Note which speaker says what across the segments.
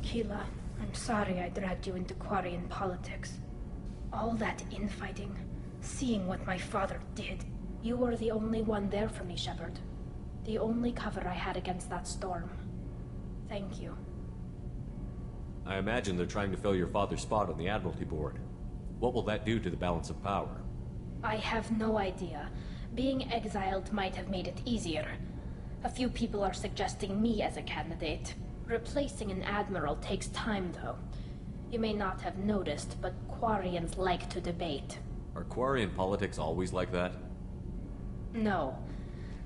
Speaker 1: Keela, I'm sorry I dragged you into Quarian politics. All that infighting, seeing what my father did. You were the only one there for me, Shepard. The only cover I had against that storm. Thank you.
Speaker 2: I imagine they're trying to fill your father's spot on the Admiralty Board. What will that do to the balance of power?
Speaker 1: I have no idea. Being exiled might have made it easier. A few people are suggesting me as a candidate. Replacing an admiral takes time, though. You may not have noticed, but Quarians like to debate.
Speaker 2: Are Quarian politics always like that?
Speaker 1: No.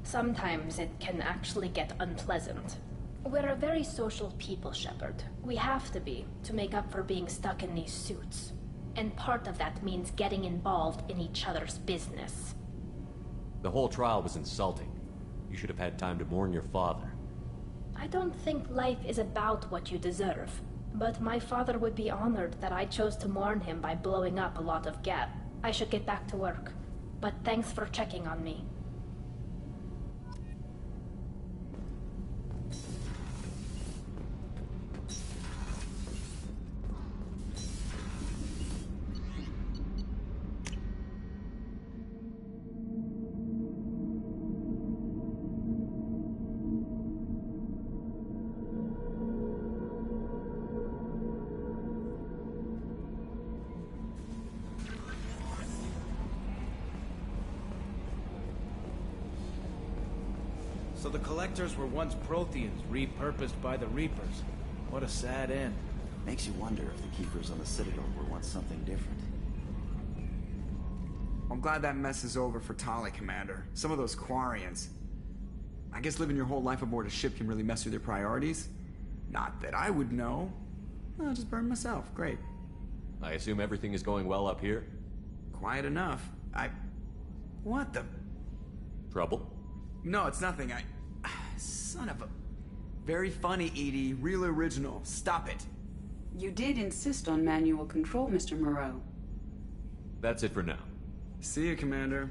Speaker 1: Sometimes it can actually get unpleasant. We're a very social people, Shepard. We have to be, to make up for being stuck in these suits. And part of that means getting involved in each other's business.
Speaker 2: The whole trial was insulting. You should have had time to mourn your father.
Speaker 1: I don't think life is about what you deserve. But my father would be honored that I chose to mourn him by blowing up a lot of gas. I should get back to work. But thanks for checking on me.
Speaker 3: So the Collectors were once Protheans, repurposed by the Reapers. What a sad end.
Speaker 4: Makes you wonder if the Keepers on the Citadel were once something different.
Speaker 5: I'm glad that mess is over for Tali, Commander. Some of those Quarians. I guess living your whole life aboard a ship can really mess with your priorities. Not that I would know. I'll just burn myself. Great.
Speaker 2: I assume everything is going well up here?
Speaker 5: Quiet enough. What the...
Speaker 2: Trouble?
Speaker 5: No, it's nothing. Son of a... Very funny, Edie. Real original. Stop it.
Speaker 6: You did insist on manual control, Mr. Moreau.
Speaker 2: That's it for now.
Speaker 5: See you, Commander.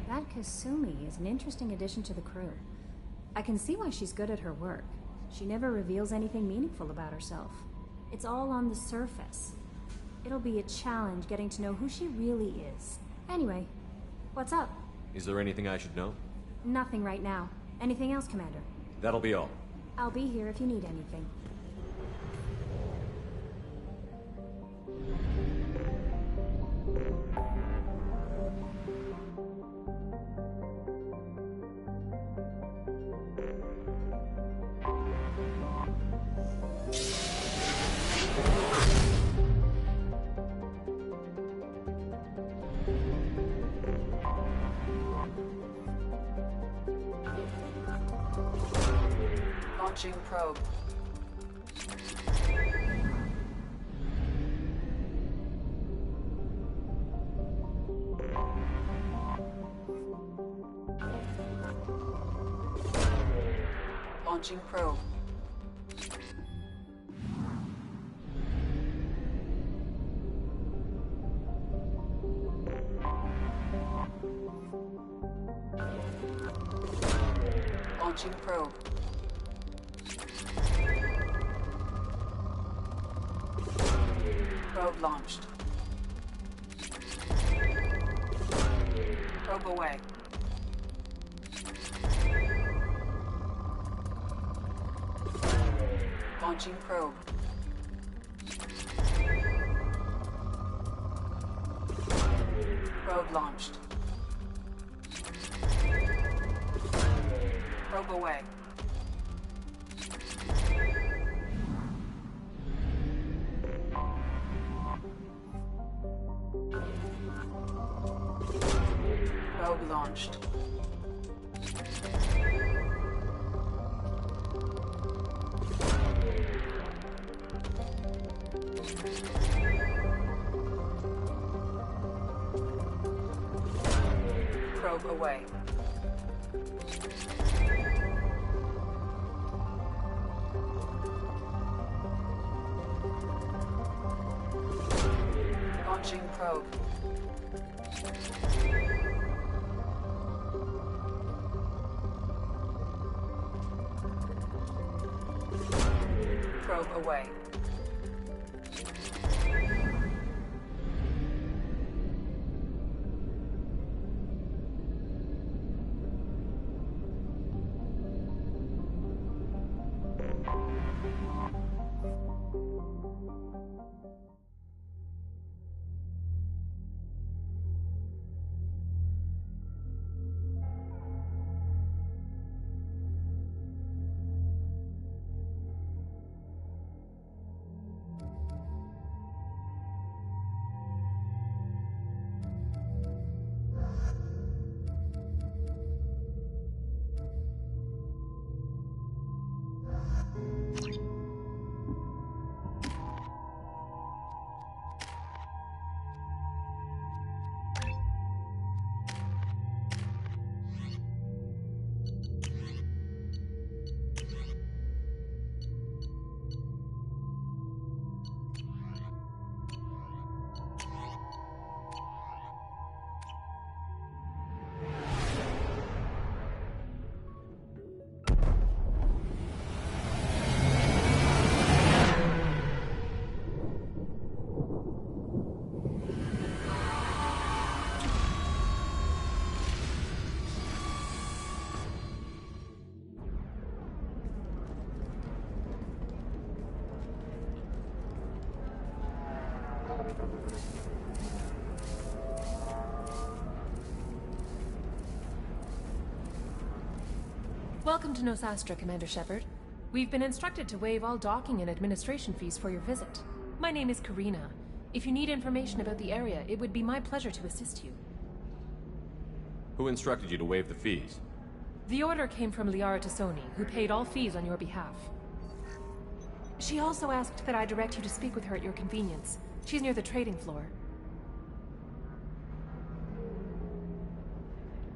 Speaker 7: That Kasumi is an interesting addition to the crew. I can see why she's good at her work. She never reveals anything meaningful about herself. It's all on the surface. It'll be a challenge getting to know who she really is. Anyway, what's up?
Speaker 2: Is there anything I should know?
Speaker 7: Nothing right now. Anything else, Commander?
Speaker 2: That'll be all.
Speaker 7: I'll be here if you need anything.
Speaker 6: Launching probe. Launching probe. Launching probe. Probe launched. Probe away. Launching probe. Probe launched. Probe away. Probe launched. Probe away. Launching probe. Probe away.
Speaker 8: Welcome to Nosastra, Commander Shepard. We've been instructed to waive all docking and administration fees for your visit. My name is Karina. If you need information about the area, it would be my pleasure to assist you.
Speaker 2: Who instructed you to waive the fees?
Speaker 8: The order came from Liara Tassoni, who paid all fees on your behalf. She also asked that I direct you to speak with her at your convenience. She's near the trading floor.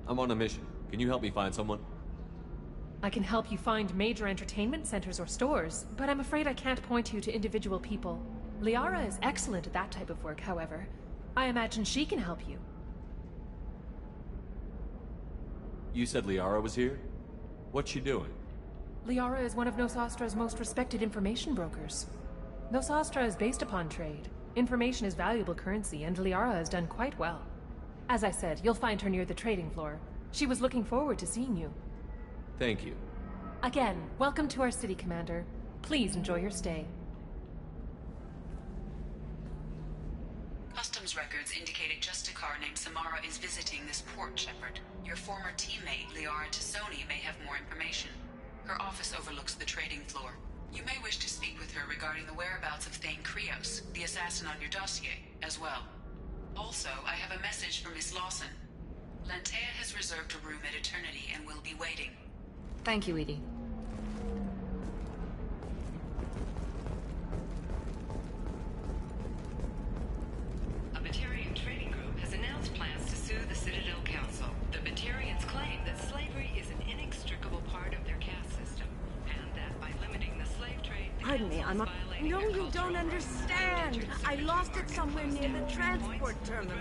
Speaker 2: I'm on a mission. Can you help me find someone?
Speaker 8: I can help you find major entertainment centers or stores, but I'm afraid I can't point you to individual people. Liara is excellent at that type of work, however. I imagine she can help you.
Speaker 2: You said Liara was here? What's she doing?
Speaker 8: Liara is one of Nosastra's most respected information brokers. Nosastra is based upon trade. Information is valuable currency, and Liara has done quite well. As I said, you'll find her near the trading floor. She was looking forward to seeing you.
Speaker 2: Thank you.
Speaker 8: Again, welcome to our city, Commander. Please enjoy your stay.
Speaker 6: Customs records indicate a Justicar named Samara is visiting this port, Shepard. Your former teammate, Liara Tassoni, may have more information. Her office overlooks the trading floor. You may wish to speak with her regarding the whereabouts of Thane Krios, the assassin on your dossier, as well. Also, I have a message from Miss Lawson. Lantea has reserved a room at Eternity and will be waiting.
Speaker 9: Thank you, Edie.
Speaker 10: A Batarian trading group has announced plans to sue the Citadel Council. The Batarians claim that slavery is an inextricable part of their caste system, and that by limiting the slave trade, the
Speaker 11: Pardon me,
Speaker 10: Council is violating
Speaker 11: No,
Speaker 10: their
Speaker 11: you don't
Speaker 10: cultural
Speaker 11: understand.
Speaker 10: rights.
Speaker 11: I lost it somewhere near the transport terminal.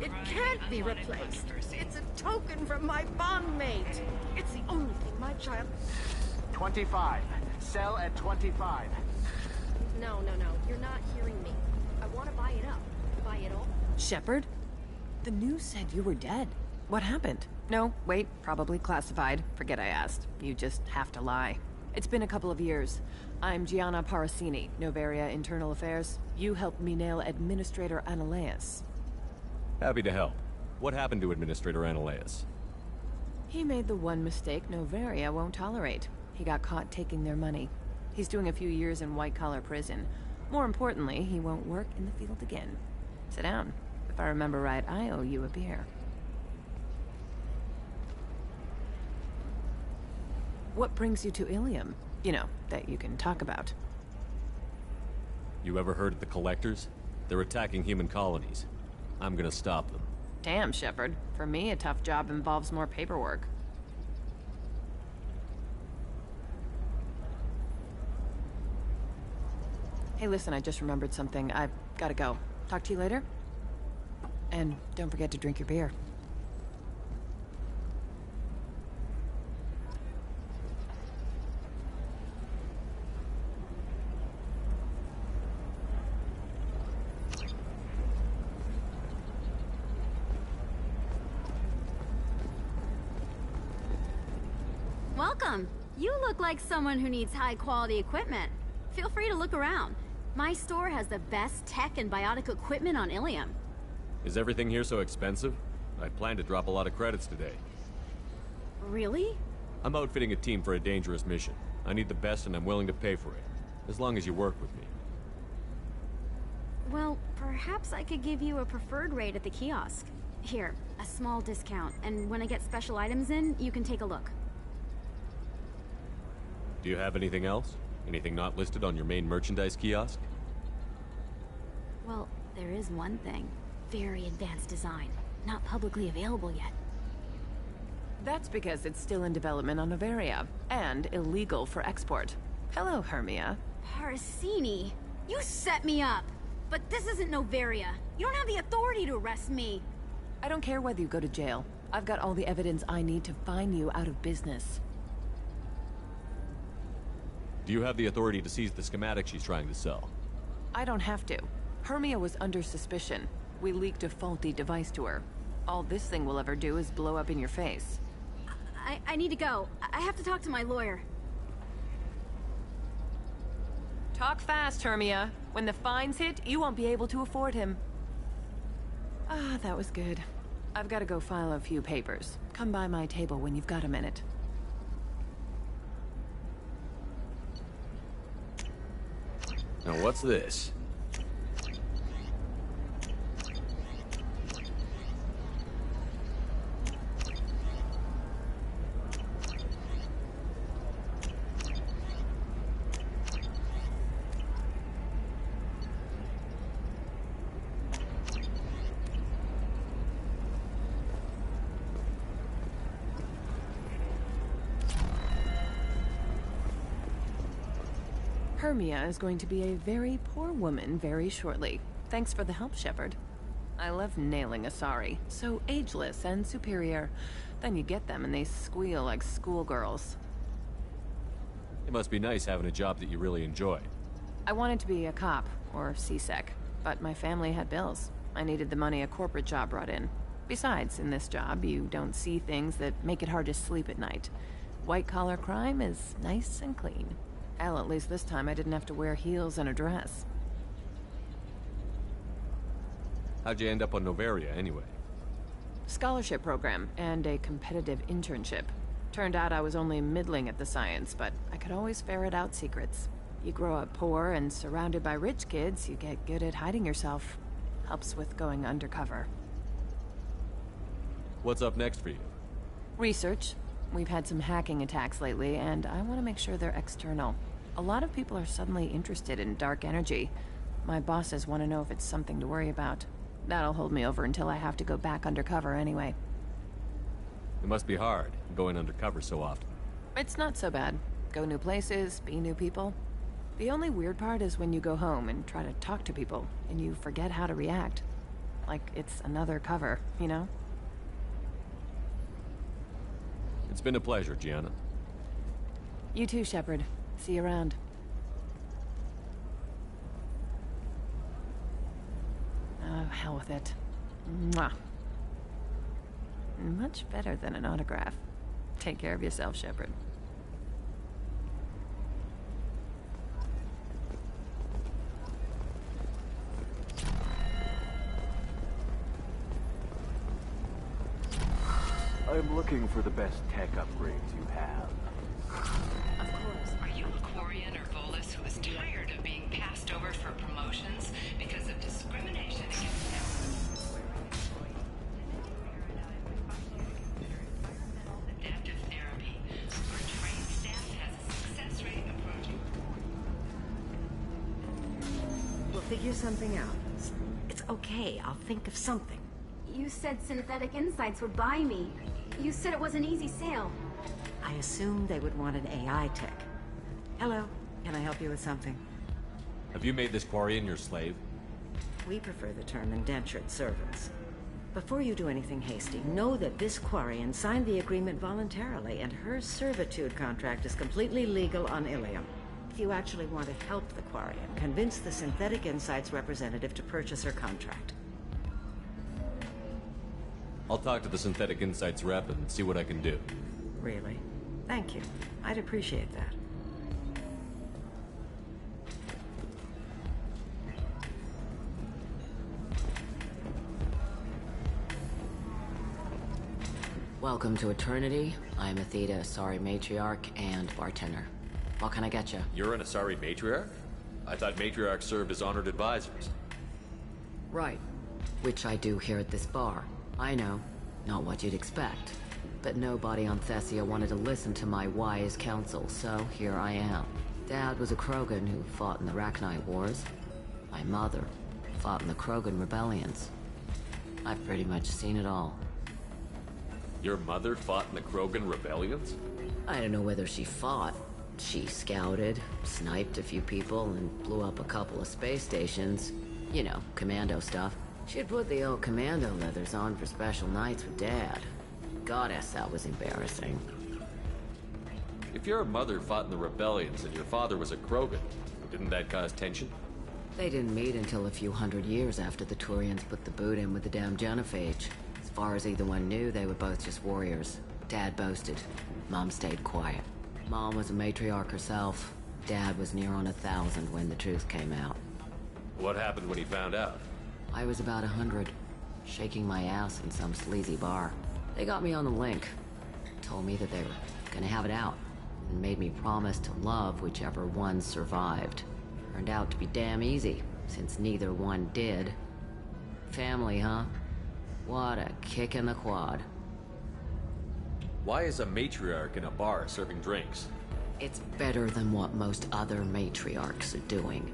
Speaker 11: It can't be replaced. It's a token from my bondmate. It's the only thing my child...
Speaker 12: 25. Sell at 25.
Speaker 11: No. You're not hearing me. I want to buy it up. Buy it all.
Speaker 9: Shepard? The news said you were dead. What happened? No, wait, probably classified. Forget I asked. You just have to lie. It's been a couple of years. I'm Gianna Parasini, Noveria Internal Affairs. You helped me nail Administrator Analeas.
Speaker 2: Happy to help. What happened to Administrator Analeas?
Speaker 9: He made the one mistake Noveria won't tolerate. He got caught taking their money. He's doing a few years in white-collar prison. More importantly, he won't work in the field again. Sit down. If I remember right, I owe you a beer. What brings you to Ilium? You know, that you can talk about.
Speaker 2: You ever heard of the Collectors? They're attacking human colonies. I'm gonna stop them.
Speaker 9: Damn, Shepard. For me, a tough job involves more paperwork. Hey, listen, I just remembered something. I've gotta go. Talk to you later? And don't forget to drink your beer.
Speaker 13: Welcome. You look like someone who needs high-quality equipment. Feel free to look around. My store has the best tech and biotic equipment on Ilium.
Speaker 2: Is everything here so expensive? I plan to drop a lot of credits today.
Speaker 13: Really?
Speaker 2: I'm outfitting a team for a dangerous mission. I need the best and I'm willing to pay for it. As long as you work with me.
Speaker 13: Well, perhaps I could give you a preferred rate at the kiosk. Here, a small discount, and when I get special items in, you can take a look.
Speaker 2: Do you have anything else? Anything not listed on your main merchandise kiosk?
Speaker 13: Well, there is one thing. Very advanced design. Not publicly available yet.
Speaker 9: That's because it's still in development on Noveria, and illegal for export. Hello, Hermia.
Speaker 13: Parasini, you set me up! But this isn't Noveria. You don't have the authority to arrest me.
Speaker 9: I don't care whether you go to jail. I've got all the evidence I need to find you out of business.
Speaker 2: Do you have the authority to seize the schematic she's trying to sell?
Speaker 9: I don't have to. Hermia was under suspicion. We leaked a faulty device to her. All this thing will ever do is blow up in your face.
Speaker 13: I need to go. I have to talk to my lawyer.
Speaker 9: Talk fast, Hermia. When the fines hit, you won't be able to afford him. Ah, that was good. I've got to go file a few papers. Come by my table when you've got a minute.
Speaker 2: Now what's this?
Speaker 9: Hermia is going to be a very poor woman very shortly. Thanks for the help, Shepard. I love nailing Asari. So ageless and superior. Then you get them and they squeal like schoolgirls.
Speaker 2: It must be nice having a job that you really enjoy.
Speaker 9: I wanted to be a cop, or CSEC, but my family had bills. I needed the money a corporate job brought in. Besides, in this job, you don't see things that make it hard to sleep at night. White-collar crime is nice and clean. Hell, at least this time I didn't have to wear heels and a dress.
Speaker 2: How'd you end up on Noveria, anyway?
Speaker 9: Scholarship program, and a competitive internship. Turned out I was only middling at the science, but I could always ferret out secrets. You grow up poor and surrounded by rich kids, you get good at hiding yourself. Helps with going undercover.
Speaker 2: What's up next for you?
Speaker 9: Research. We've had some hacking attacks lately, and I want to make sure they're external. A lot of people are suddenly interested in dark energy. My bosses want to know if it's something to worry about. That'll hold me over until I have to go back undercover anyway.
Speaker 2: It must be hard, going undercover so often.
Speaker 9: It's not so bad. Go new places, be new people. The only weird part is when you go home and try to talk to people, and you forget how to react. Like it's another cover, you know?
Speaker 2: It's been a pleasure, Gianna.
Speaker 9: You too, Shepard. See you around. Oh, hell with it. Mwah. Much better than an autograph. Take care of yourself, Shepard.
Speaker 12: I'm looking for the best tech upgrades you have.
Speaker 10: Of course. Are you a Quarian or Volus who is tired of being passed over for promotions because of discrimination against them? Adaptive therapy. Our trained staff has a success rate approaching.
Speaker 11: We'll figure something out. It's okay. I'll think of something.
Speaker 13: You said Synthetic Insights would buy me. You said it was an easy sale.
Speaker 11: I assumed they would want an AI tech. Hello, can I help you with something?
Speaker 2: Have you made this Quarian your slave?
Speaker 11: We prefer the term indentured servants.
Speaker 14: Before you do anything hasty, know that this Quarian signed the agreement voluntarily, and her servitude contract is completely legal on Ilium. If you actually want to help the Quarian, convince the Synthetic Insights representative to purchase her contract.
Speaker 2: I'll talk to the Synthetic Insights rep and see what I can do.
Speaker 14: Really? Thank you. I'd appreciate that.
Speaker 15: Welcome to Eternity. I'm Athena Asari Matriarch and bartender. What can I get you?
Speaker 2: You're an Asari Matriarch? I thought Matriarchs served as honored advisors.
Speaker 15: Right. Which I do here at this bar. I know. Not what you'd expect. But nobody on Thessia wanted to listen to my wise counsel, so here I am. Dad was a Krogan who fought in the Rachni Wars. My mother fought in the Krogan rebellions. I've pretty much seen it all.
Speaker 2: Your mother fought in the Krogan rebellions?
Speaker 15: I don't know whether she fought. She scouted, sniped a few people, and blew up a couple of space stations. You know, commando stuff. She'd put the old commando leathers on for special nights with Dad. Goddess, that was embarrassing.
Speaker 2: If your mother fought in the rebellions and your father was a Krogan, didn't that cause tension?
Speaker 15: They didn't meet until a few hundred years after the Turians put the boot in with the damn Genophage. As far as either one knew, they were both just warriors. Dad boasted. Mom stayed quiet. Mom was a matriarch herself. Dad was near on 1,000 when the truth came out.
Speaker 2: What happened when he found out?
Speaker 15: I was about 100, shaking my ass in some sleazy bar. They got me on the link. Told me that they were gonna have it out, and made me promise to love whichever one survived. Turned out to be damn easy, since neither one did. Family, huh? What a kick in the quad.
Speaker 2: Why is a matriarch in a bar serving drinks?
Speaker 15: It's better than what most other matriarchs are doing.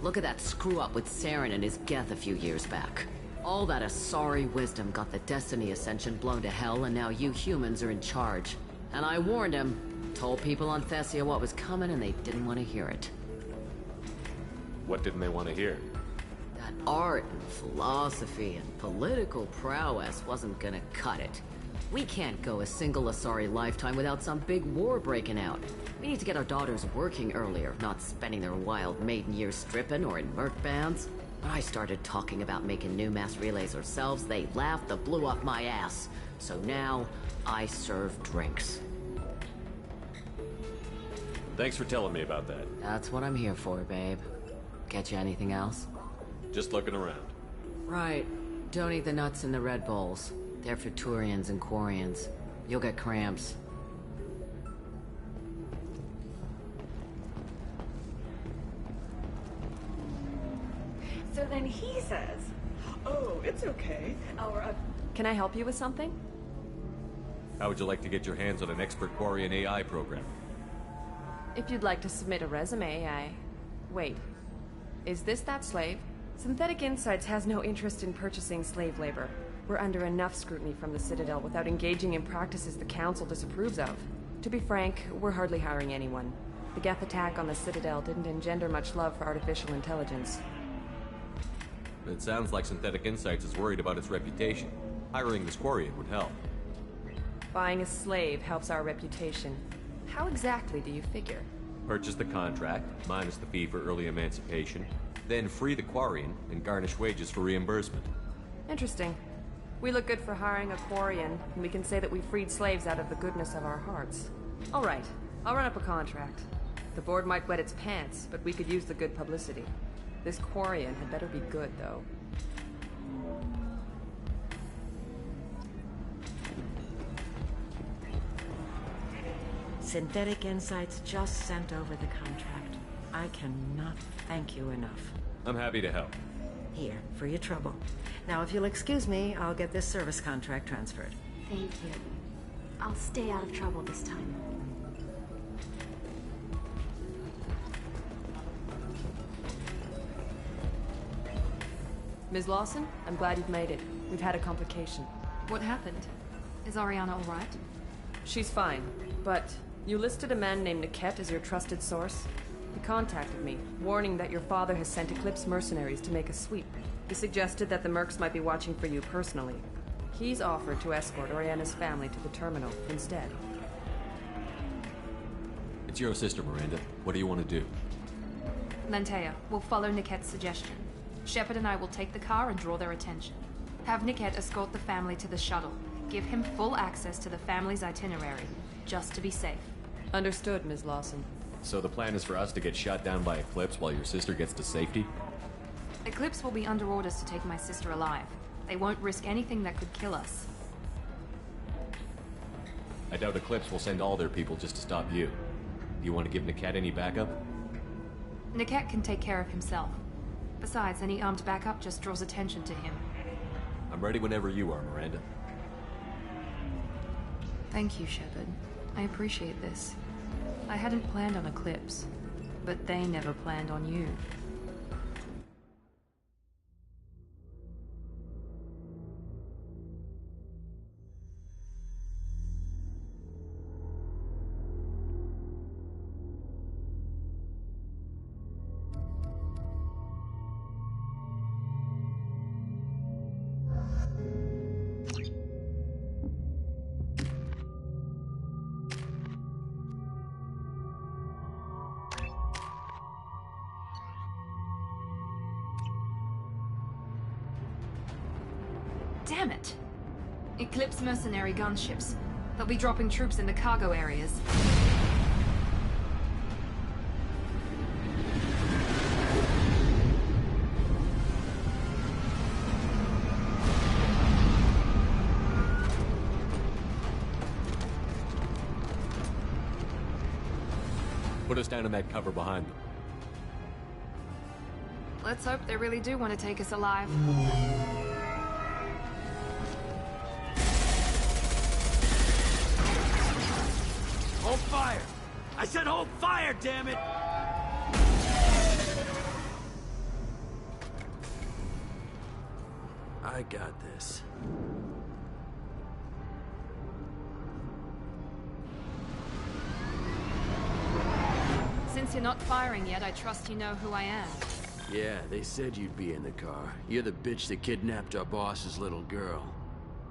Speaker 15: Look at that screw-up with Saren and his Geth a few years back. All that Asari wisdom got the Destiny Ascension blown to hell, and now you humans are in charge. And I warned him, told people on Thessia what was coming, and they didn't want to hear it.
Speaker 2: What didn't they want to hear?
Speaker 15: That art and philosophy and political prowess wasn't gonna cut it. We can't go a single Asari lifetime without some big war breaking out. We need to get our daughters working earlier, not spending their wild maiden years stripping or in merc bands. When I started talking about making new mass relays ourselves, they laughed the blue off my ass. So now, I serve drinks.
Speaker 2: Thanks for telling me about that.
Speaker 15: That's what I'm here for, babe. Get you anything else?
Speaker 2: Just looking around.
Speaker 15: Right. Don't eat the nuts in the Red Bowls. They're for Turians and Quarians. You'll get cramps.
Speaker 16: So then he says, "Oh, it's okay.
Speaker 8: Can I help you with something?
Speaker 2: How would you like to get your hands on an expert Quarian AI program?
Speaker 8: If you'd like to submit a resume, Wait. Is this that slave? Synthetic Insights has no interest in purchasing slave labor. We're under enough scrutiny from the Citadel without engaging in practices the Council disapproves of. To be frank, we're hardly hiring anyone. The Geth attack on the Citadel didn't engender much love for artificial intelligence.
Speaker 2: It sounds like Synthetic Insights is worried about its reputation. Hiring this Quarian would help.
Speaker 8: Buying a slave helps our reputation. How exactly do you figure?
Speaker 2: Purchase the contract, minus the fee for early emancipation, then free the Quarian and garnish wages for reimbursement.
Speaker 8: Interesting. We look good for hiring a Quarian, and we can say that we freed slaves out of the goodness of our hearts. All right, I'll run up a contract. The board might wet its pants, but we could use the good publicity. This Quarian had better be good, though.
Speaker 14: Synthetic Insights just sent over the contract. I cannot thank you enough.
Speaker 2: I'm happy to help.
Speaker 14: Here, for your trouble. Now, if you'll excuse me, I'll get this service contract transferred.
Speaker 13: Thank you. I'll stay out of trouble this time.
Speaker 8: Ms. Lawson, I'm glad you've made it. We've had a complication.
Speaker 17: What happened? Is Ariana all right?
Speaker 8: She's fine, but you listed a man named Niket as your trusted source. He contacted me, warning that your father has sent Eclipse mercenaries to make a sweep. He suggested that the mercs might be watching for you personally.
Speaker 18: Keyes offered to escort Oriana's family to the terminal instead.
Speaker 2: It's your sister, Miranda. What do you want to do?
Speaker 17: Lantea, we'll follow Nickette's suggestion. Shepard and I will take the car and draw their attention. Have Nickette escort the family to the shuttle. Give him full access to the family's itinerary, just to be safe.
Speaker 18: Understood, Ms. Lawson.
Speaker 2: So the plan is for us to get shot down by Eclipse while your sister gets to safety?
Speaker 17: Eclipse will be under orders to take my sister alive. They won't risk anything that could kill us.
Speaker 2: I doubt Eclipse will send all their people just to stop you. Do you want to give Nickette any backup?
Speaker 17: Nickette can take care of himself. Besides, any armed backup just draws attention to him.
Speaker 2: I'm ready whenever you are, Miranda.
Speaker 17: Thank you, Shepard. I appreciate this. I hadn't planned on Eclipse, but they never planned on you. Damn it! Eclipse mercenary gunships. They'll be dropping troops in the cargo areas.
Speaker 2: Put us down in that cover behind them.
Speaker 17: Let's hope they really do want to take us alive.
Speaker 19: Hold fire! I said hold fire, damn it! I got this.
Speaker 17: Since you're not firing yet, I trust you know who I am.
Speaker 19: Yeah, they said you'd be in the car. You're the bitch that kidnapped our boss's little girl.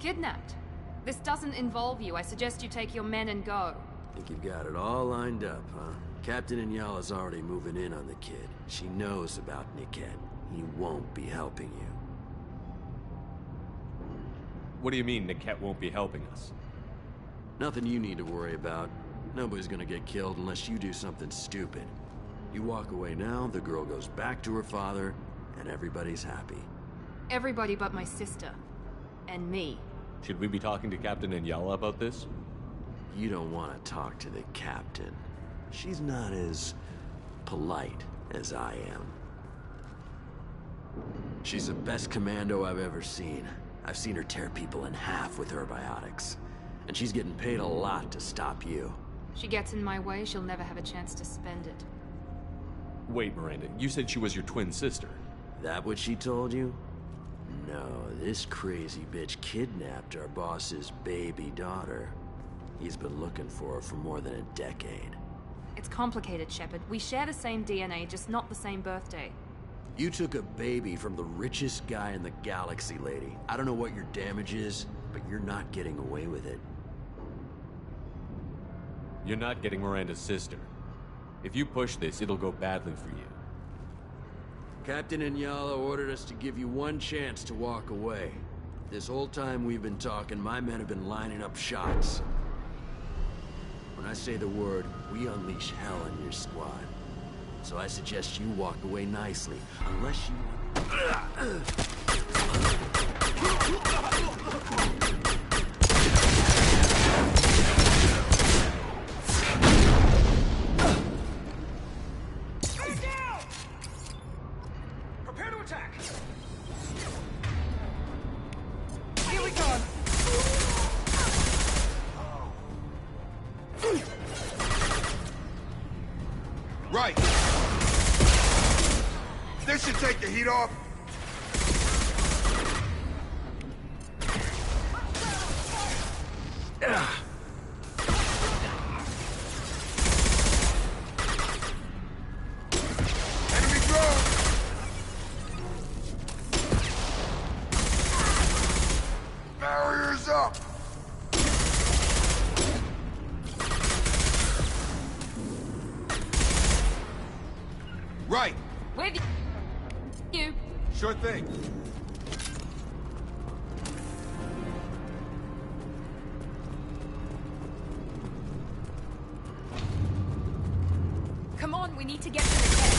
Speaker 17: Kidnapped? This doesn't involve you. I suggest you take your men and go.
Speaker 19: Think you've got it all lined up, huh? Captain Inyala's already moving in on the kid. She knows about Nickette. He won't be helping you.
Speaker 2: What do you mean Nickette won't be helping us?
Speaker 19: Nothing you need to worry about. Nobody's gonna get killed unless you do something stupid. You walk away now, the girl goes back to her father, and everybody's happy.
Speaker 17: Everybody but my sister. And me.
Speaker 2: Should we be talking to Captain Inyala about this?
Speaker 19: You don't want to talk to the captain. She's not as polite as I am. She's the best commando I've ever seen. I've seen her tear people in half with her biotics. And she's getting paid a lot to stop you.
Speaker 17: She gets in my way, she'll never have a chance to spend it.
Speaker 2: Wait, Miranda, you said she was your twin sister.
Speaker 19: That what she told you? No, this crazy bitch kidnapped our boss's baby daughter. He's been looking for her for more than a decade.
Speaker 17: It's complicated, Shepard. We share the same DNA, just not the same birthday.
Speaker 19: You took a baby from the richest guy in the galaxy, lady. I don't know what your damage is, but you're not getting away with it.
Speaker 2: You're not getting Miranda's sister. If you push this, it'll go badly for you.
Speaker 19: Captain Inyala ordered us to give you one chance to walk away. This whole time we've been talking, my men have been lining up shots. When I say the word, we unleash hell on your squad. So I suggest you walk away nicely, unless you...
Speaker 20: Prepare to attack!
Speaker 17: Here we go!
Speaker 20: Right! This should take the heat off. Enemy drone! Barrier Right.
Speaker 17: With you.
Speaker 20: Sure thing.
Speaker 17: Come on, we need to get to the tent.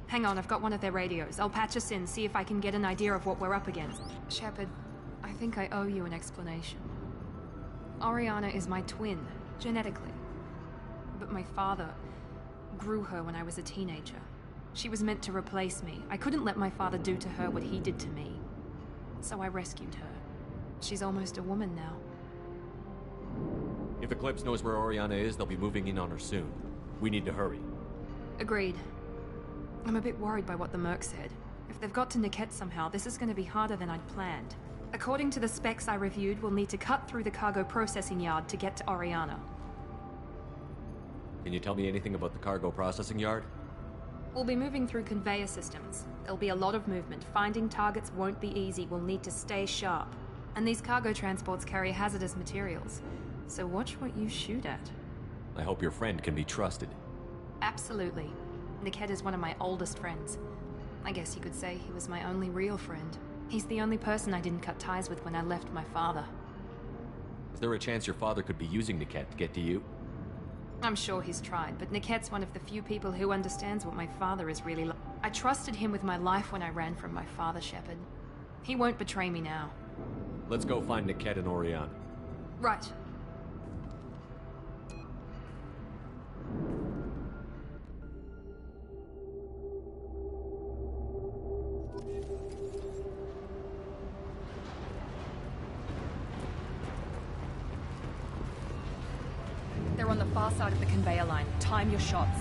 Speaker 17: Hang on, I've got one of their radios. I'll patch us in, see if I can get an idea of what we're up against. Shepard, I think I owe you an explanation. Oriana is my twin, genetically. But my father grew her when I was a teenager. She was meant to replace me. I couldn't let my father do to her what he did to me. So I rescued her. She's almost a woman now.
Speaker 2: If Eclipse knows where Oriana is, they'll be moving in on her soon. We need to hurry.
Speaker 17: Agreed. I'm a bit worried by what the Merc said. If they've got to Niket somehow, this is going to be harder than I'd planned. According to the specs I reviewed, we'll need to cut through the cargo processing yard to get to Oriana.
Speaker 2: Can you tell me anything about the cargo processing yard?
Speaker 17: We'll be moving through conveyor systems. There'll be a lot of movement. Finding targets won't be easy. We'll need to stay sharp. And these cargo transports carry hazardous materials. So watch what you shoot at.
Speaker 2: I hope your friend can be trusted.
Speaker 17: Absolutely. Niket is one of my oldest friends. I guess you could say he was my only real friend. He's the only person I didn't cut ties with when I left my father.
Speaker 2: Is there a chance your father could be using Niket to get to you?
Speaker 17: I'm sure he's tried, but Niket's one of the few people who understands what my father is really like. I trusted him with my life when I ran from my father, Shepard. He won't betray me now.
Speaker 2: Let's go find Niket and Oriana.
Speaker 17: Right. They're on the far side of the conveyor line. Time your shots.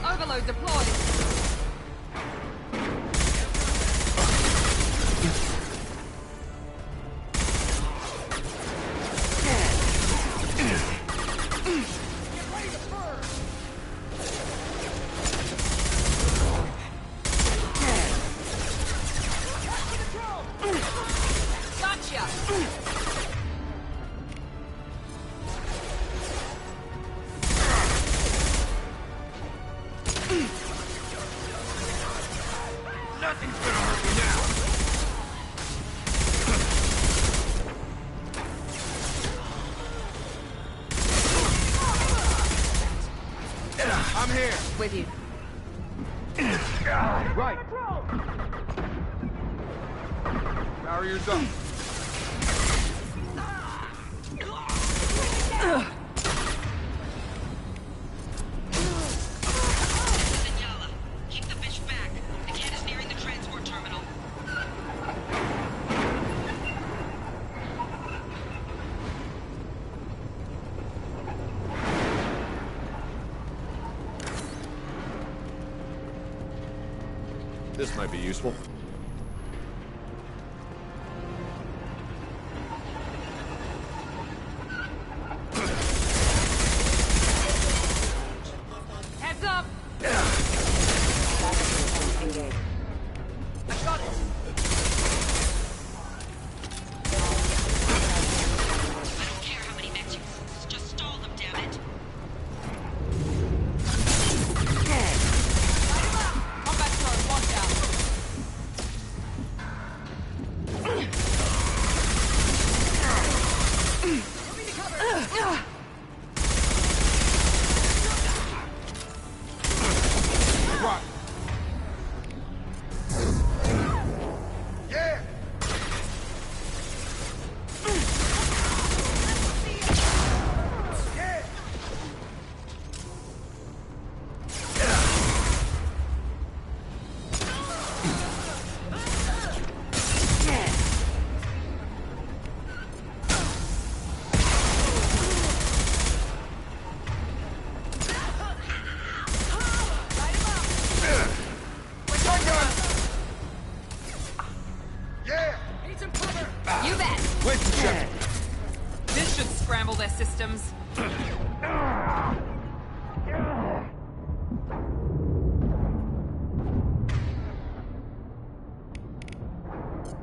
Speaker 17: Overload deployed. Gotcha.
Speaker 20: Nothing's gonna hurt me now. I'm here.
Speaker 17: With you.
Speaker 20: Right. Barriers up.
Speaker 6: Keep the bitch back. The cat is nearing the transport terminal.
Speaker 2: This might be useful.
Speaker 17: Heads up! I got it.
Speaker 6: I don't care how many mechs you use. Just stall them, damn it.
Speaker 17: Combat drone, watch out. their systems.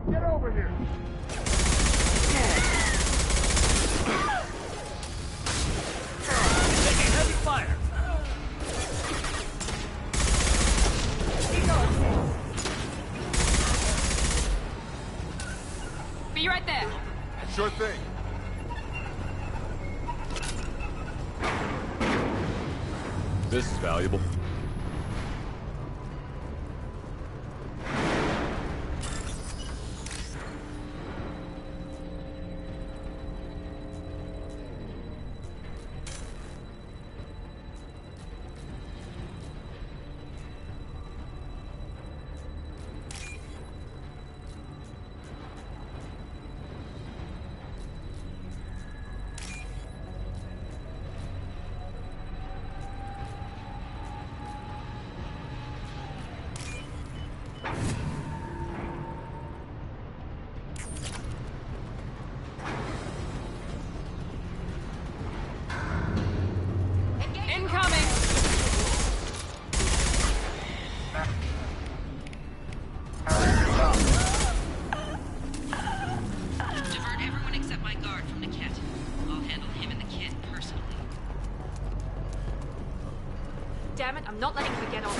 Speaker 20: Get over here!
Speaker 21: Taking heavy fire!
Speaker 17: Be right there.
Speaker 20: Sure thing.
Speaker 2: This is valuable.
Speaker 17: Incoming!
Speaker 6: Divert everyone except my guard from Niket. I'll handle him and the kid personally.
Speaker 17: Damn it, I'm not letting her get on.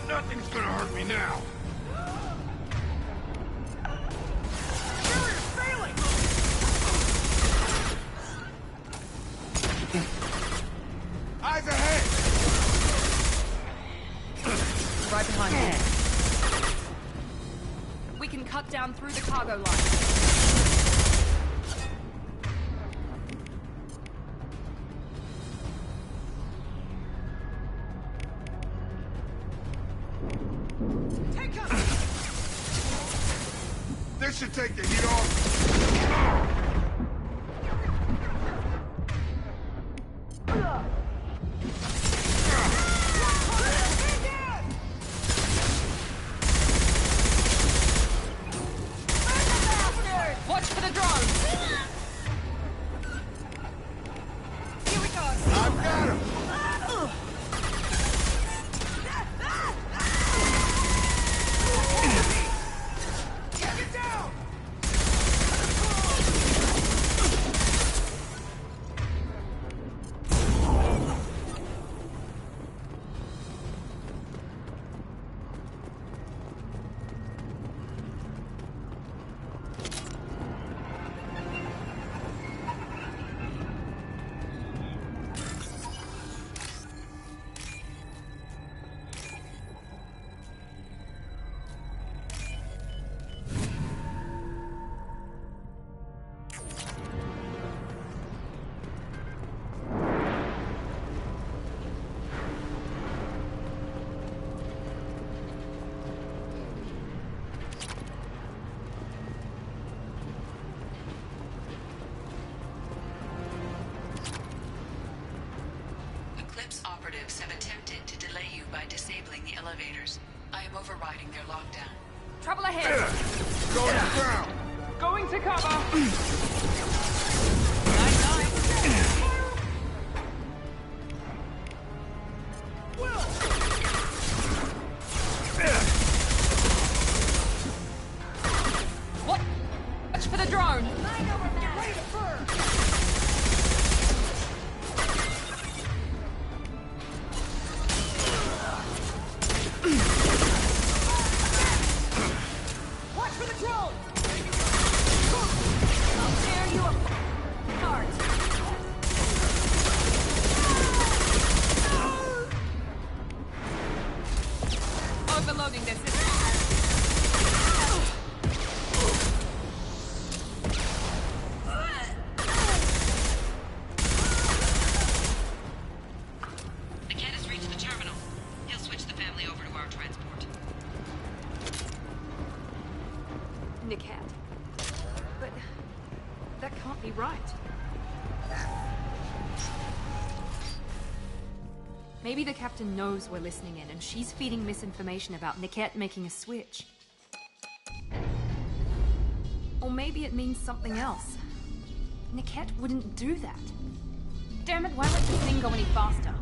Speaker 20: Nothing's gonna hurt me now. Eyes ahead!
Speaker 17: Right behind you. We can cut down through the cargo line.
Speaker 20: This should take the heat off.
Speaker 17: Watch for the drones! Here we go!
Speaker 20: I've got him! Get down!
Speaker 6: Eclipse operatives have attempted to delay you by disabling the elevators. I am overriding their lockdown.
Speaker 17: Trouble ahead!
Speaker 20: Go to the ground!
Speaker 17: Going to cover! What? Watch for the drone!
Speaker 11: Get ready to burn! Watch for the drone! I'll tear you apart!
Speaker 17: Overloading this system. Niket. But that can't be right. Maybe the captain knows we're listening in, and she's feeding misinformation about Niket making a switch. Or maybe it means something else. Niket wouldn't do that. Damn it, why won't this thing go any faster?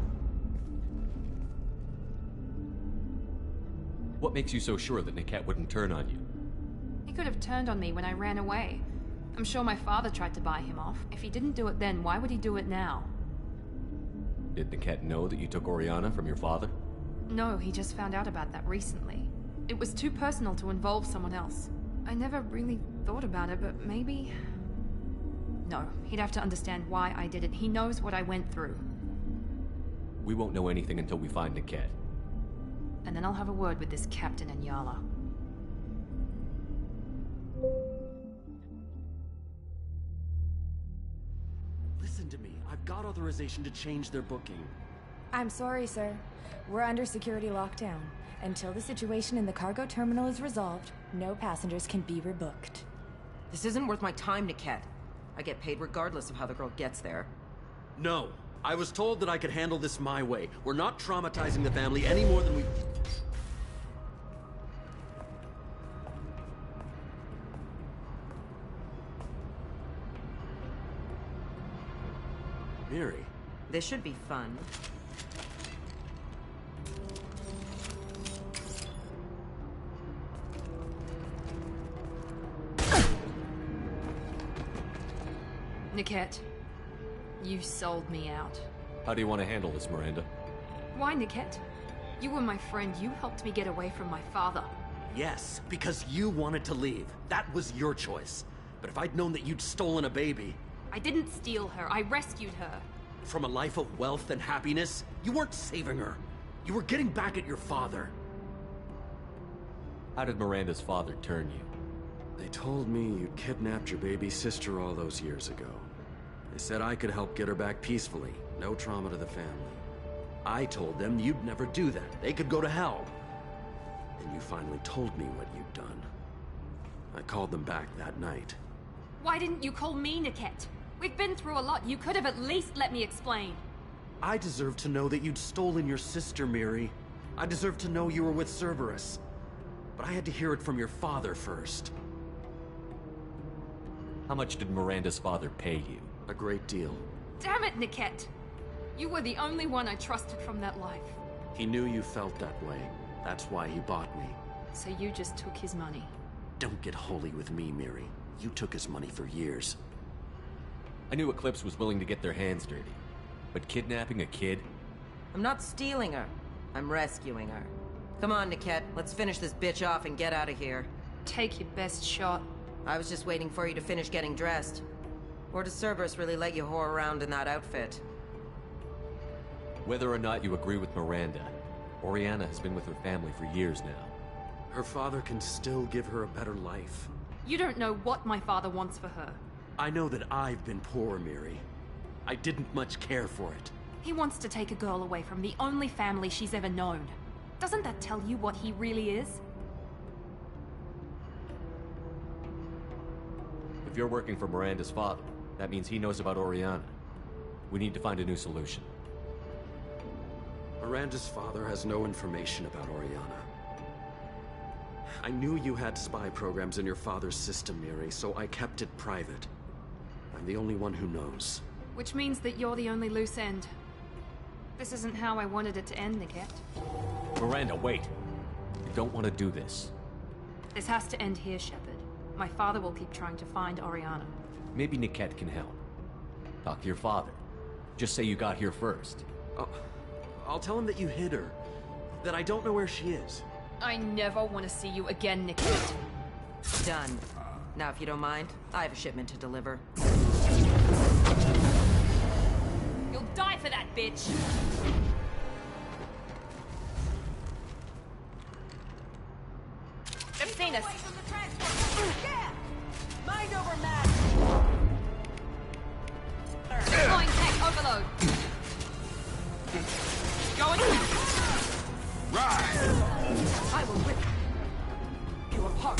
Speaker 2: What makes you so sure that Niket wouldn't turn on you?
Speaker 17: He could have turned on me when I ran away. I'm sure my father tried to buy him off. If he didn't do it then, why would he do it now?
Speaker 2: Did Niket know that you took Oriana from your father?
Speaker 17: No, he just found out about that recently. It was too personal to involve someone else. I never really thought about it, but maybe... No, he'd have to understand why I did it. He knows what I went through.
Speaker 2: We won't know anything until we find Niket.
Speaker 17: And then I'll have a word with this captain and Yala.
Speaker 21: Listen to me. I've got authorization to change their booking.
Speaker 22: I'm sorry, sir. We're under security lockdown. Until the situation in the cargo terminal is resolved, no passengers can be rebooked.
Speaker 23: This isn't worth my time, Niket. I get paid regardless of how the girl gets there.
Speaker 21: No. I was told that I could handle this my way. We're not traumatizing the family any more than we... Miri.
Speaker 23: This should be fun.
Speaker 17: Niket, you sold me out.
Speaker 2: How do you want to handle this, Miranda?
Speaker 17: Why, Niket? You were my friend. You helped me get away from my father.
Speaker 21: Yes, because you wanted to leave. That was your choice. But if I'd known that you'd stolen a baby...
Speaker 17: I didn't steal her. I rescued her.
Speaker 21: From a life of wealth and happiness, you weren't saving her. You were getting back at your father.
Speaker 2: How did Miranda's father turn you?
Speaker 21: They told me you'd kidnapped your baby sister all those years ago. They said I could help get her back peacefully. No trauma to the family. I told them you'd never do that. They could go to hell. And you finally told me what you'd done. I called them back that night.
Speaker 17: Why didn't you call me, Niket? We've been through a lot. You could have at least let me explain.
Speaker 21: I deserve to know that you'd stolen your sister, Miri. I deserve to know you were with Cerberus. But I had to hear it from your father first.
Speaker 2: How much did Miranda's father pay you?
Speaker 21: A great deal.
Speaker 17: Damn it, Niket! You were the only one I trusted from that life.
Speaker 21: He knew you felt that way. That's why he bought me.
Speaker 17: So you just took his money?
Speaker 21: Don't get holy with me, Miri. You took his money for years.
Speaker 2: I knew Eclipse was willing to get their hands dirty. But kidnapping a kid?
Speaker 23: I'm not stealing her. I'm rescuing her. Come on, Niket. Let's finish this bitch off and get out of here.
Speaker 17: Take your best shot.
Speaker 23: I was just waiting for you to finish getting dressed. Or does Cerberus really let you whore around in that outfit?
Speaker 2: Whether or not you agree with Miranda, Oriana has been with her family for years now.
Speaker 21: Her father can still give her a better life.
Speaker 17: You don't know what my father wants for her.
Speaker 21: I know that I've been poor, Miri. I didn't much care for it.
Speaker 17: He wants to take a girl away from the only family she's ever known. Doesn't that tell you what he really is?
Speaker 2: If you're working for Miranda's father, that means he knows about Oriana. We need to find a new solution.
Speaker 21: Miranda's father has no information about Oriana. I knew you had spy programs in your father's system, Miri, so I kept it private. I'm the only one who knows.
Speaker 17: Which means that you're the only loose end. This isn't how I wanted it to end, Niket.
Speaker 2: Miranda, wait! You don't want to do this.
Speaker 17: This has to end here, Shepard. My father will keep trying to find Oriana.
Speaker 2: Maybe Niket can help. Talk to your father. Just say you got here first.
Speaker 21: I'll tell him that you hid her. That I don't know where she is.
Speaker 17: I never want to see you again, Niket.
Speaker 23: Done. Now, if you don't mind, I have a shipment to deliver.
Speaker 17: You'll die for that, bitch! They've seen us!
Speaker 11: Yeah! Mind over matter!
Speaker 17: Deploying tech overload! Going in!
Speaker 11: Right! I will rip you apart!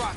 Speaker 20: Drop.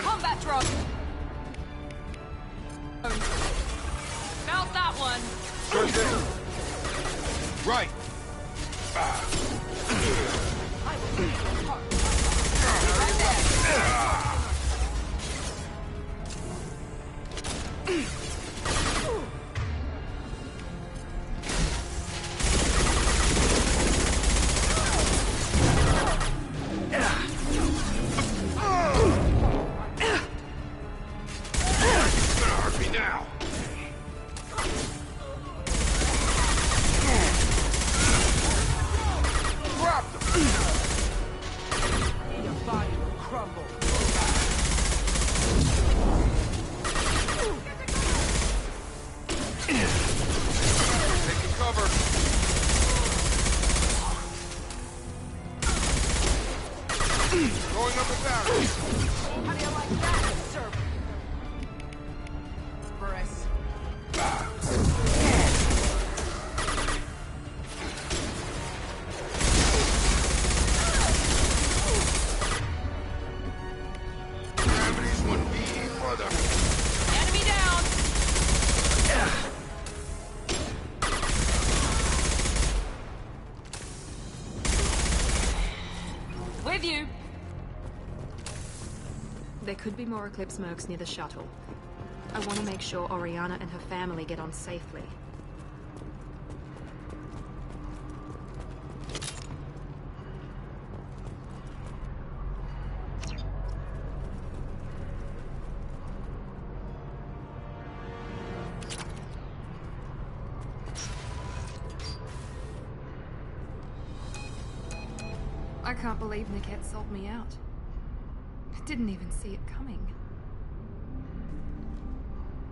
Speaker 8: Combat drone! Mount that one!
Speaker 20: Sure thing. Right. Going up a barrel.
Speaker 11: How do you like that, sir? Burris.
Speaker 20: Gravity's one beat, brother.
Speaker 8: Enemy down! With you! There could be more Eclipse mercs near the shuttle. I want to make sure Oriana and her family get on safely. I can't believe Niket sold me out. I didn't even see it coming.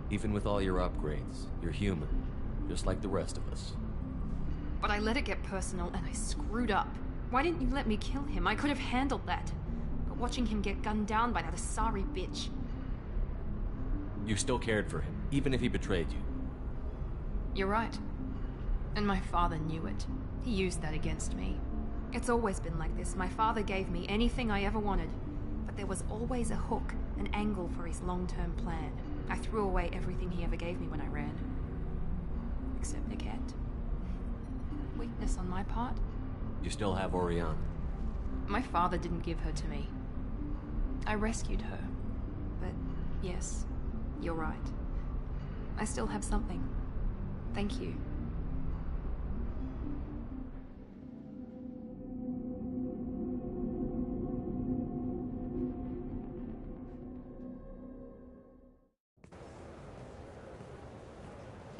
Speaker 2: Even with all your upgrades, you're human, just like the rest of us.
Speaker 17: But I let it get personal and I screwed up. Why didn't you let me kill him? I could have handled that. But watching him get gunned down by that Asari bitch.
Speaker 2: You still cared for him, even if he betrayed you.
Speaker 17: You're right. And my father knew it. He used that against me. It's always been like this. My father gave me anything I ever wanted, But there was always a hook, an angle for his long-term plan. I threw away everything he ever gave me when I ran. Except Niket. Weakness on my part?
Speaker 2: You still have Oriana.
Speaker 17: My father didn't give her to me. I rescued her. But yes, you're right. I still have something. Thank you.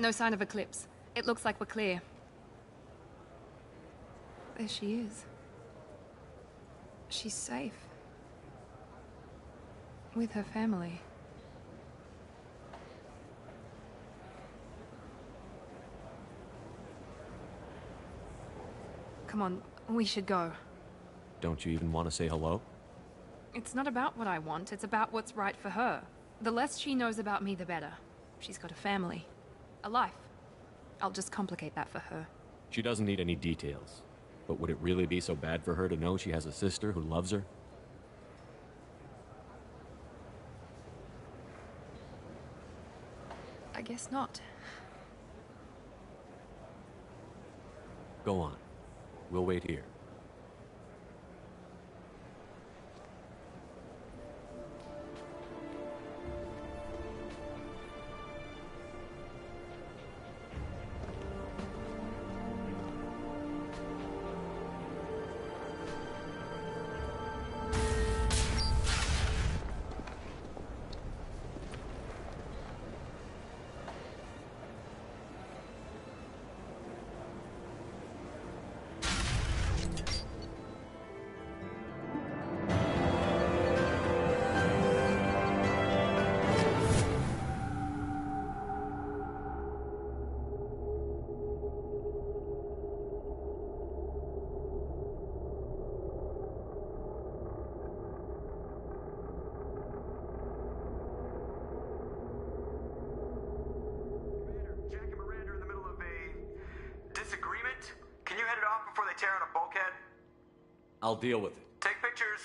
Speaker 17: No sign of Eclipse. It looks like we're clear. There she is. She's safe. With her family. Come on, we should go.
Speaker 2: Don't you even want to say hello?
Speaker 17: It's not about what I want, it's about what's right for her. The less she knows about me, the better. She's got a family. A life. I'll just complicate that for her.
Speaker 2: She doesn't need any details. But would it really be so bad for her to know she has a sister who loves her?
Speaker 17: I guess not.
Speaker 2: Go on. We'll wait here. I'll deal with it.
Speaker 5: Take pictures.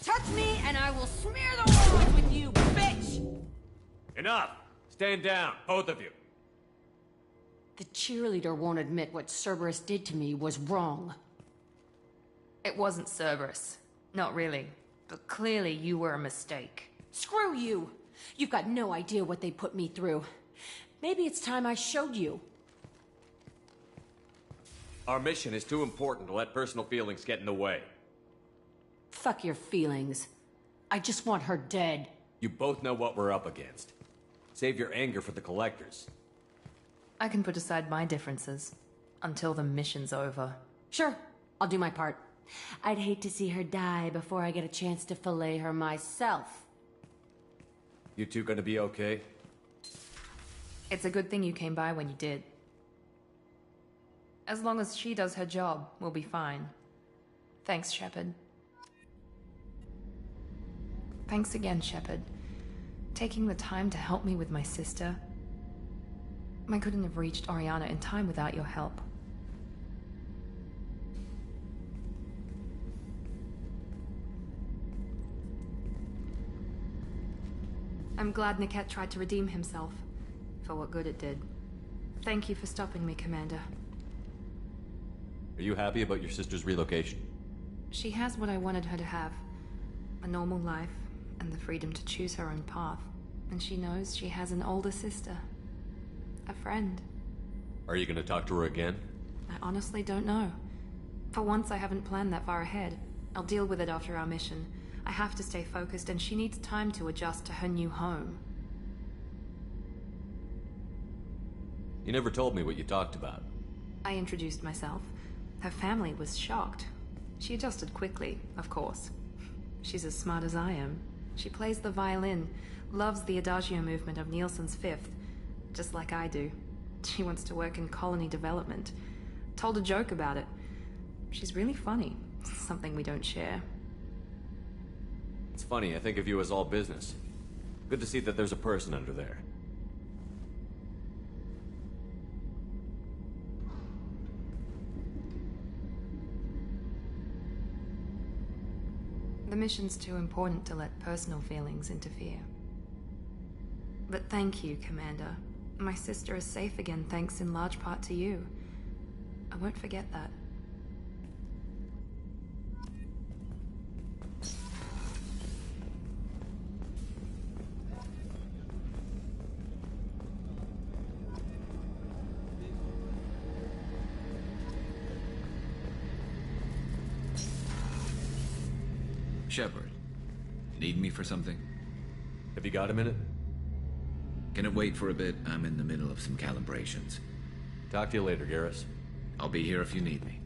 Speaker 1: Touch me and I will smear the walls with you, bitch!
Speaker 2: Enough! Stand down, both of you.
Speaker 1: The cheerleader won't admit what Cerberus did to me was wrong.
Speaker 17: It wasn't Cerberus. Not really. But clearly you were a mistake.
Speaker 1: Screw you! You've got no idea what they put me through. Maybe it's time I showed you.
Speaker 2: Our mission is too important to let personal feelings get in the way.
Speaker 1: Fuck your feelings. I just want her dead.
Speaker 2: You both know what we're up against. Save your anger for the collectors.
Speaker 17: I can put aside my differences. Until the mission's over.
Speaker 1: Sure, I'll do my part. I'd hate to see her die before I get a chance to fillet her myself.
Speaker 2: You two gonna be okay?
Speaker 17: It's a good thing you came by when you did. As long as she does her job, we'll be fine. Thanks, Shepard. Thanks again, Shepard. Taking the time to help me with my sister. I couldn't have reached Oriana in time without your help. I'm glad Niket tried to redeem himself, for what good it did. Thank you for stopping me, Commander.
Speaker 2: Are you happy about your sister's relocation?
Speaker 17: She has what I wanted her to have. A normal life, and the freedom to choose her own path. And she knows she has an older sister. A friend.
Speaker 2: Are you gonna talk to her again?
Speaker 17: I honestly don't know. For once, I haven't planned that far ahead. I'll deal with it after our mission. I have to stay focused, and she needs time to adjust to her new home.
Speaker 2: You never told me what you talked about.
Speaker 17: I introduced myself. Her family was shocked. She adjusted quickly, of course. She's as smart as I am. She plays the violin, loves the Adagio movement of Nielsen's Fifth, just like I do. She wants to work in colony development. Told a joke about it. She's really funny. Something we don't share.
Speaker 2: It's funny, I think of you as all business. Good to see that there's a person under there.
Speaker 17: mission's too important to let personal feelings interfere. But thank you, Commander. My sister is safe again thanks in large part to you. I won't forget that.
Speaker 3: Shepard, need me for something?
Speaker 2: Have you got a minute?
Speaker 3: Can it wait for a bit? I'm in the middle of some calibrations.
Speaker 2: Talk to you later, Garrus.
Speaker 3: I'll be here if you need me.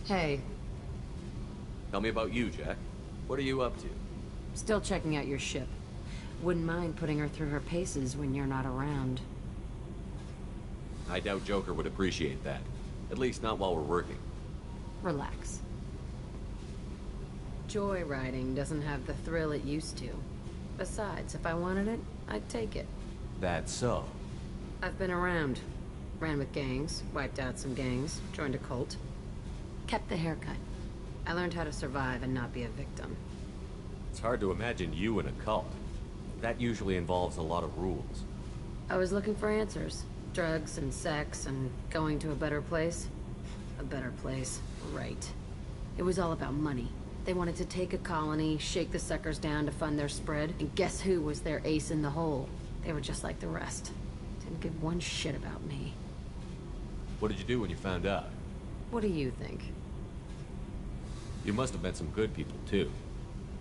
Speaker 15: Hey.
Speaker 2: Tell me about you, Jack. What are you up to?
Speaker 15: Still checking out your ship. Wouldn't mind putting her through her paces when you're not around.
Speaker 2: I doubt Joker would appreciate that. At least not while we're working.
Speaker 15: Relax. Joyriding doesn't have the thrill it used to. Besides, if I wanted it, I'd take it.
Speaker 2: That's so.
Speaker 15: I've been around. Ran with gangs, wiped out some gangs, joined a cult. Kept the haircut. I learned how to survive and not be a victim.
Speaker 2: It's hard to imagine you in a cult. That usually involves a lot of rules.
Speaker 15: I was looking for answers. Drugs and sex and going to a better place. A better place, right. It was all about money. They wanted to take a colony, shake the suckers down to fund their spread, and guess who was their ace in the hole? They were just like the rest. Didn't give one shit about me.
Speaker 2: What did you do when you found out?
Speaker 15: What do you think?
Speaker 2: You must have met some good people, too.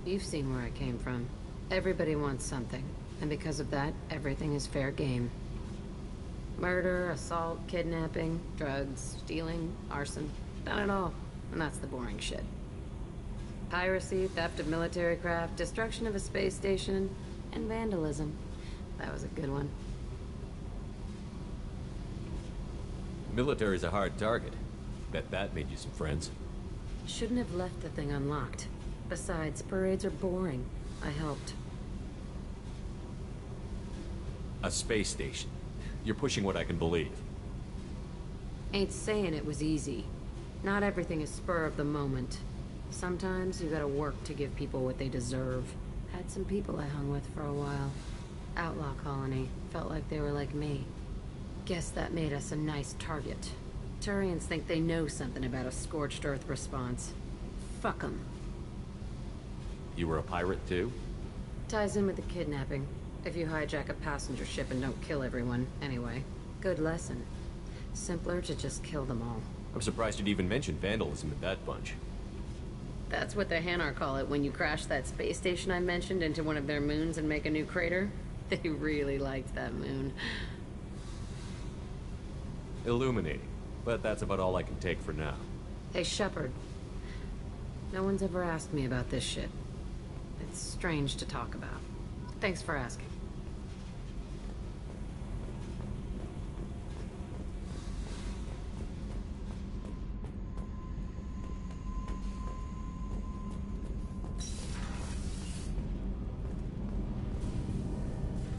Speaker 15: You've seen where I came from. Everybody wants something, and because of that, everything is fair game. Murder, assault, kidnapping, drugs, stealing, arson. Done it all. And that's the boring shit. Piracy, theft of military craft, destruction of a space station, and vandalism. That was a good one.
Speaker 2: Military's a hard target. Bet that made you some friends.
Speaker 15: Shouldn't have left the thing unlocked. Besides, parades are boring. I helped.
Speaker 2: A space station. You're pushing what I can believe.
Speaker 15: Ain't saying it was easy. Not everything is spur of the moment. Sometimes you gotta work to give people what they deserve. Had some people I hung with for a while. Outlaw colony. Felt like they were like me. Guess that made us a nice target. Turians think they know something about a scorched earth response. Fuck 'em.
Speaker 2: You were a pirate, too?
Speaker 15: Ties in with the kidnapping. If you hijack a passenger ship and don't kill everyone, anyway. Good lesson. Simpler to just kill them all.
Speaker 2: I'm surprised you'd even mention vandalism in that bunch.
Speaker 15: That's what the Hanar call it when you crash that space station I mentioned into one of their moons and make a new crater. They really liked that moon.
Speaker 2: Illuminating. But that's about all I can take for now.
Speaker 15: Hey, Shepard. No one's ever asked me about this shit. It's strange to talk about. Thanks for asking.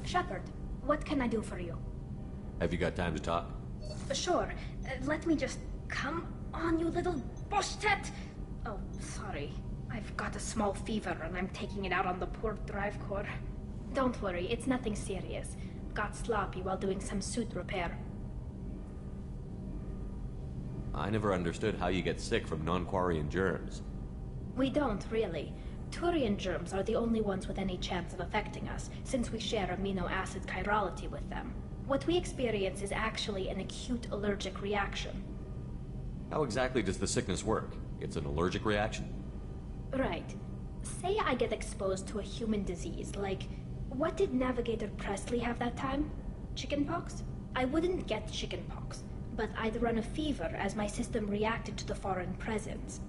Speaker 4: Shepard, what can I do for you?
Speaker 2: Have you got time to talk?
Speaker 4: Sure. Let me just... Come on, you little bushtet! Oh, sorry. I've got a small fever and I'm taking it out on the poor drive core. Don't worry, it's nothing serious. Got sloppy while doing some suit repair.
Speaker 2: I never understood how you get sick from non-Quarian germs.
Speaker 4: We don't, really. Turian germs are the only ones with any chance of affecting us, since we share amino acid chirality with them. What we experience is actually an acute allergic reaction.
Speaker 2: How exactly does the sickness work? It's an allergic reaction?
Speaker 4: Right. Say I get exposed to a human disease, like What did Navigator Presley have that time? Chickenpox? I wouldn't get chickenpox, but I'd run a fever as my system reacted to the foreign presence.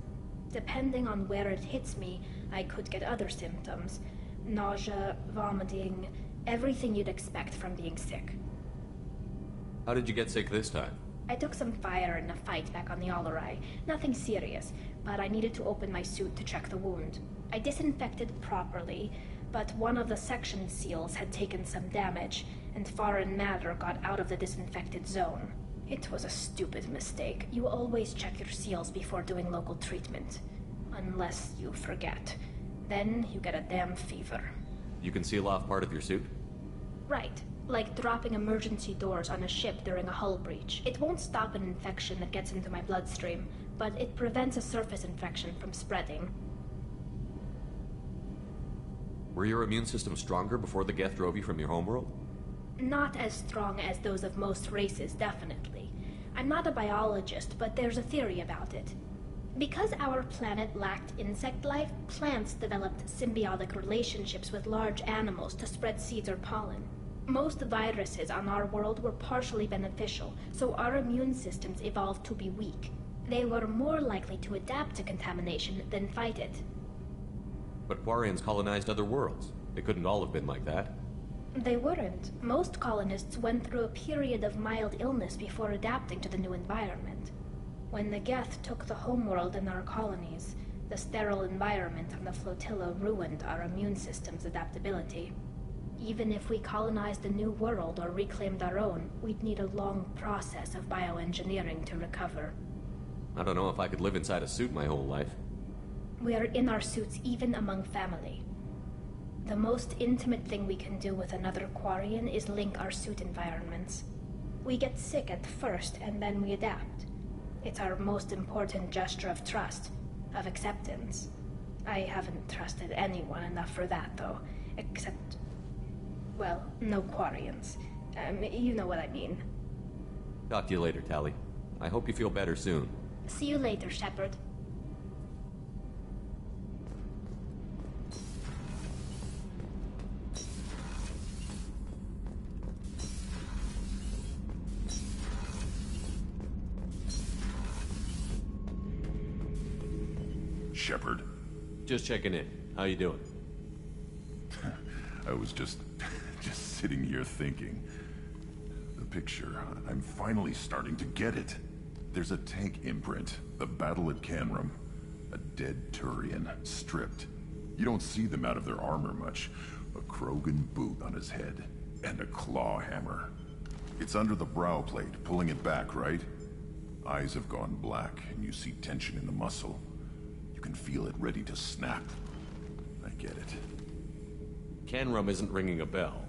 Speaker 4: Depending on where it hits me, I could get other symptoms. Nausea, vomiting, everything you'd expect from being sick.
Speaker 2: How did you get sick this time?
Speaker 4: I took some fire in a fight back on the Alarai. Nothing serious, but I needed to open my suit to check the wound. I disinfected properly, but one of the section seals had taken some damage, and foreign matter got out of the disinfected zone. It was a stupid mistake. You always check your seals before doing local treatment. Unless you forget. Then you get a damn fever.
Speaker 2: You can seal off part of your suit?
Speaker 4: Right. Like dropping emergency doors on a ship during a hull breach. It won't stop an infection that gets into my bloodstream, but it prevents a surface infection from spreading.
Speaker 2: Were your immune system stronger before the Geth drove you from your homeworld?
Speaker 4: Not as strong as those of most races, definitely. I'm not a biologist, but there's a theory about it. Because our planet lacked insect life, plants developed symbiotic relationships with large animals to spread seeds or pollen. Most viruses on our world were partially beneficial, so our immune systems evolved to be weak. They were more likely to adapt to contamination than fight it.
Speaker 2: But Quarians colonized other worlds. They couldn't all have been like that.
Speaker 4: They weren't. Most colonists went through a period of mild illness before adapting to the new environment. When the Geth took the homeworld and our colonies, the sterile environment on the flotilla ruined our immune system's adaptability. Even if we colonized a new world or reclaimed our own, we'd need a long process of bioengineering to recover.
Speaker 2: I don't know if I could live inside a suit my whole life.
Speaker 4: We are in our suits even among family. The most intimate thing we can do with another Quarian is link our suit environments. We get sick at first, and then we adapt. It's our most important gesture of trust, of acceptance. I haven't trusted anyone enough for that, though, except... well, no Quarians. You know what I mean.
Speaker 2: Talk to you later, Tali. I hope you feel better soon.
Speaker 4: See you later, Shepard.
Speaker 20: Shepard.
Speaker 2: Just checking in. How you doing?
Speaker 20: I was just sitting here thinking. The picture, I'm finally starting to get it. There's a tank imprint, the battle at Canrum. A dead Turian, stripped. You don't see them out of their armor much. A Krogan boot on his head, and a claw hammer. It's under the brow plate, pulling it back, right? Eyes have gone black, and you see tension in the muscle. You can feel it ready to snap. I get it.
Speaker 2: Canrum isn't ringing a bell.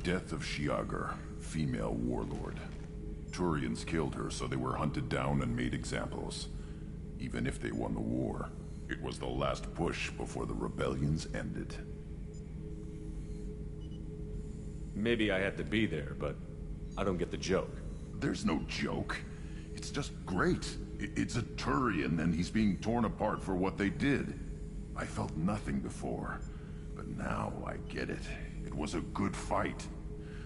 Speaker 20: Death of Shiagar, female warlord. Turians killed her, so they were hunted down and made examples. Even if they won the war, it was the last push before the rebellions ended.
Speaker 2: Maybe I had to be there, but I don't get the joke.
Speaker 20: There's no joke. It's just great. It's a Turian, and he's being torn apart for what they did. I felt nothing before, but now I get it. It was a good fight.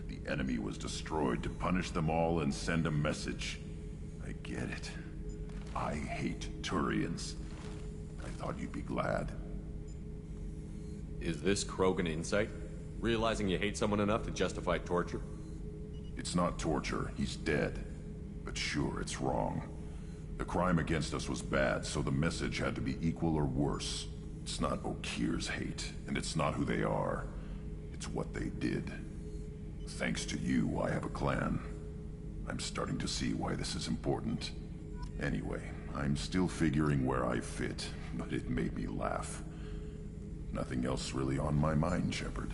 Speaker 20: The enemy was destroyed to punish them all and send a message. I get it. I hate Turians. I thought you'd be glad.
Speaker 2: Is this Krogan insight? Realizing you hate someone enough to justify torture?
Speaker 20: It's not torture. He's dead. But sure, it's wrong. The crime against us was bad, so the message had to be equal or worse. It's not Okeer's hate, and it's not who they are. It's what they did. Thanks to you, I have a clan. I'm starting to see why this is important. Anyway, I'm still figuring where I fit, but it made me laugh. Nothing else really on my mind, Shepard.